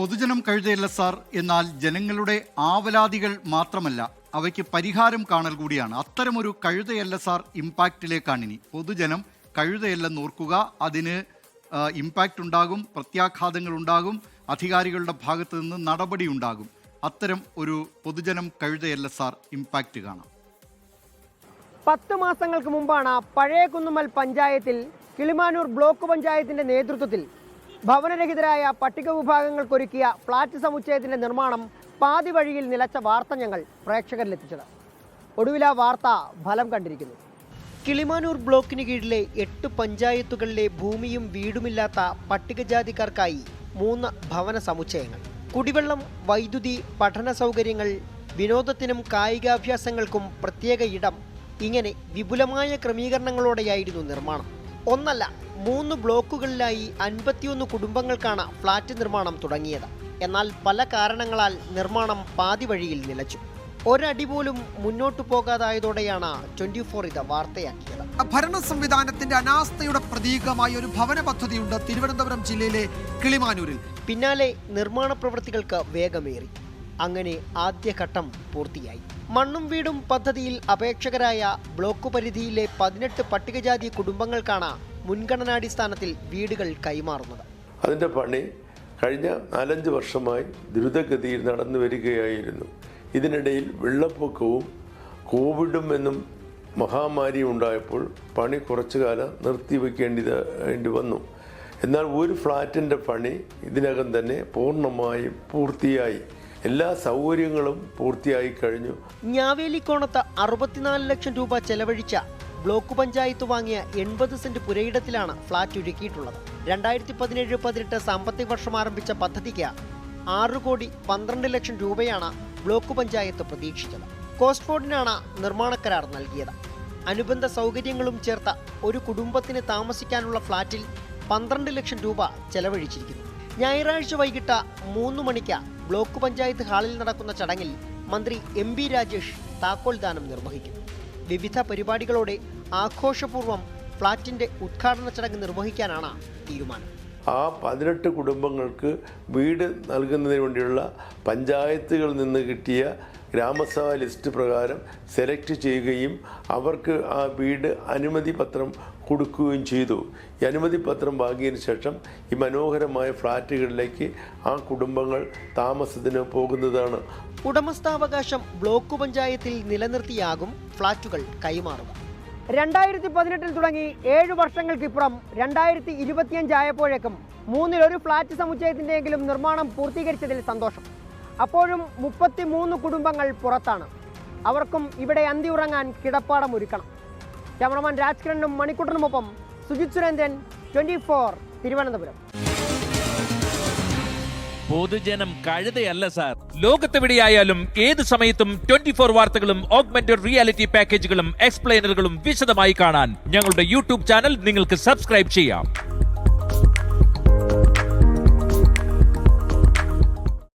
പൊതുജനം കഴുതയല്ല സാർ, എന്നാൽ ജനങ്ങളുടെ ആവലാതികൾ മാത്രമല്ല, അവയ്ക്ക് പരിഹാരം കാണൽ കൂടിയാണ്. അത്തരമൊരു കഴുതയല്ല സാർ ഇമ്പാക്റ്റിലേക്കാണിനി. പൊതുജനം കഴുതയല്ലെന്ന് ഓർക്കുക. അതിന് ഇമ്പാക്റ്റ് ഉണ്ടാകും, പ്രത്യാഘാതങ്ങൾ ഉണ്ടാകും, അധികാരികളുടെ ഭാഗത്തു നിന്ന് നടപടി ഉണ്ടാകും. അത്തരം ഒരു പൊതുജനം കഴുതയല്ല സാർ ഇമ്പാക്റ്റ് കാണാം. 10 മാസങ്ങൾക്ക് മുമ്പാണ് പഴയ കുന്നുമ്മൽ പഞ്ചായത്തിൽ കിളിമാനൂർ ബ്ലോക്ക് പഞ്ചായത്തിന്റെ നേതൃത്വത്തിൽ ഭവനരഹിതരായ പട്ടിക വിഭാഗങ്ങൾക്കൊരുക്കിയ ഫ്ളാറ്റ് സമുച്ചയത്തിന്റെ നിർമ്മാണം പാതി വഴിയിൽ നിലച്ച വാർത്ത ഞങ്ങൾ പ്രേക്ഷകരിലെത്തിച്ചത്. ഒടുവിൽ ആ വാർത്ത ഫലം കണ്ടിരിക്കുന്നു. കിളിമാനൂർ ബ്ലോക്കിന് കീഴിലെ 8 പഞ്ചായത്തുകളിലെ ഭൂമിയും വീടുമില്ലാത്ത പട്ടികജാതിക്കാർക്കായി 3 ഭവന സമുച്ചയങ്ങൾ. കുടിവെള്ളം, വൈദ്യുതി, പഠന സൗകര്യങ്ങൾ, വിനോദത്തിനും കായികാഭ്യാസങ്ങൾക്കും പ്രത്യേക ഇടം, ഇങ്ങനെ വിപുലമായ ക്രമീകരണങ്ങളോടെയായിരുന്നു നിർമ്മാണം. ഒന്നല്ല, 3 ബ്ലോക്കുകളിലായി 51 കുടുംബങ്ങൾക്കാണ് ഫ്ളാറ്റ് നിർമ്മാണം തുടങ്ങിയത്. എന്നാൽ പല കാരണങ്ങളാൽ നിർമ്മാണം പാതി വഴിയിൽ നിലച്ചു. ഒരടി പോലും മുന്നോട്ടു പോകാതായതോടെയാണ് 24 ഇത് വാർത്തയാക്കിയത്. ഭരണ സംവിധാനത്തിന്റെ അനാസ്ഥയുടെ പ്രതീകമായ ഒരു ഭവന പദ്ധതിയുണ്ട് തിരുവനന്തപുരം ജില്ലയിലെ കിളിമാനൂരിൽ. പിന്നാലെ നിർമ്മാണ പ്രവൃത്തികൾക്ക് വേഗമേറി. അങ്ങനെ ആദ്യഘട്ടം പൂർത്തിയായി. മണ്ണും വീടും പദ്ധതിയിൽ അപേക്ഷകരായ ബ്ലോക്ക് പരിധിയിലെ 18 പട്ടികജാതി കുടുംബങ്ങൾക്കാണ് മുൻഗണനാടിസ്ഥാനത്തിൽ വീടുകൾ കൈമാറുന്നത്. അതിൻ്റെ പണി കഴിഞ്ഞ 4-5 വർഷമായി ദ്രുതഗതിയിൽ നടന്നു വരികയായിരുന്നു. ഇതിനിടയിൽ വെള്ളപ്പൊക്കവും കോവിഡും എന്നും മഹാമാരിയും ഉണ്ടായപ്പോൾ പണി കുറച്ചു കാലം നിർത്തിവെക്കേണ്ടി വന്നു. എന്നാൽ ഒരു ഫ്ലാറ്റിൻ്റെ പണി ഇതിനകം തന്നെ പൂർണ്ണമായും പൂർത്തിയായി. എല്ലാ സൗകര്യങ്ങളും പൂർത്തിയായി കഴിഞ്ഞു. ഞാവേലിക്കോണത്ത് 64 ലക്ഷം രൂപ ചെലവഴിച്ച ബ്ലോക്ക് പഞ്ചായത്ത് വാങ്ങിയ 80 സെന്റ് പുരയിടത്തിലാണ് ഫ്ളാറ്റ് ഒരുക്കിയിട്ടുള്ളത്. 2017-18 സാമ്പത്തിക വർഷം ആരംഭിച്ച പദ്ധതിക്ക് 6,12 ലക്ഷം രൂപയാണ് ബ്ലോക്ക് പഞ്ചായത്ത് പ്രതീക്ഷിച്ചത്. കോസ്റ്റ്ഫോർഡിനാണ് നിർമ്മാണ കരാർ നൽകിയത്. അനുബന്ധ സൗകര്യങ്ങളും ചേർത്ത ഒരു കുടുംബത്തിന് താമസിക്കാനുള്ള ഫ്ളാറ്റിൽ 12 ലക്ഷം രൂപ ചെലവഴിച്ചിരിക്കുന്നു. ഞായറാഴ്ച വൈകിട്ട് 3 മണിക്ക് ബ്ലോക്ക് പഞ്ചായത്ത് ഹാളിൽ നടക്കുന്ന ചടങ്ങിൽ മന്ത്രി MP രാജേഷ് താക്കോൽദാനം നിർവഹിക്കും. വിവിധ പരിപാടികളോടെ ആഘോഷപൂർവ്വം ഫ്ളാറ്റിന്റെ ഉദ്ഘാടന ചടങ്ങ് നിർവഹിക്കാനാണ് തീരുമാനം. ആ 18 കുടുംബങ്ങൾക്ക് വീട് നൽകുന്നതിന് വേണ്ടിയുള്ള പഞ്ചായത്തുകളിൽ നിന്ന് കിട്ടിയ ഗ്രാമസഭ ലിസ്റ്റ് പ്രകാരം സെലക്ട് ചെയ്യുകയും അവർക്ക് ആ വീട് അനുമതി പത്രം കൊടുക്കുകയും ചെയ്തു. ഈ അനുമതി പത്രം വാങ്ങിയതിന് ശേഷം ഈ മനോഹരമായ ഫ്ളാറ്റുകളിലേക്ക് ആ കുടുംബങ്ങൾ താമസത്തിന് പോകുന്നതാണ്. ഉടമസ്ഥാവകാശം ബ്ലോക്ക് പഞ്ചായത്തിൽ നിലനിർത്തിയാകും ഫ്ളാറ്റുകൾ കൈമാറുക. 2018 തുടങ്ങി 7 വർഷങ്ങൾക്കിപ്പുറം 2025 ആയപ്പോഴേക്കും 3-1 ഫ്ളാറ്റ് സമുച്ചയത്തിൻ്റെയെങ്കിലും നിർമ്മാണം പൂർത്തീകരിച്ചതിൽ സന്തോഷം. അപ്പോഴും 33 കുടുംബങ്ങൾ പുറത്താണ്. അവർക്കും ഇവിടെ അന്തിയുറങ്ങാൻ കിടപ്പാടം ഒരുക്കണം. ക്യാമറമാൻ രാജ്കിരണിനും മണിക്കൂട്ടനുമൊപ്പം സുജിത് സുരേന്ദ്രൻ, 24 തിരുവനന്തപുരം. പൊതുജനം കഴുതയല്ല സാർ. ലോകത്തെവിടെയായാലും ഏത് സമയത്തും 24 വാർത്തകളും ഓഗ്മെന്റഡ് റിയാലിറ്റി പാക്കേജുകളും എക്സ്പ്ലെയിനറുകളും വിശദമായി കാണാൻ ഞങ്ങളുടെ YouTube ചാനൽ നിങ്ങൾക്ക് സബ്സ്ക്രൈബ് ചെയ്യാം.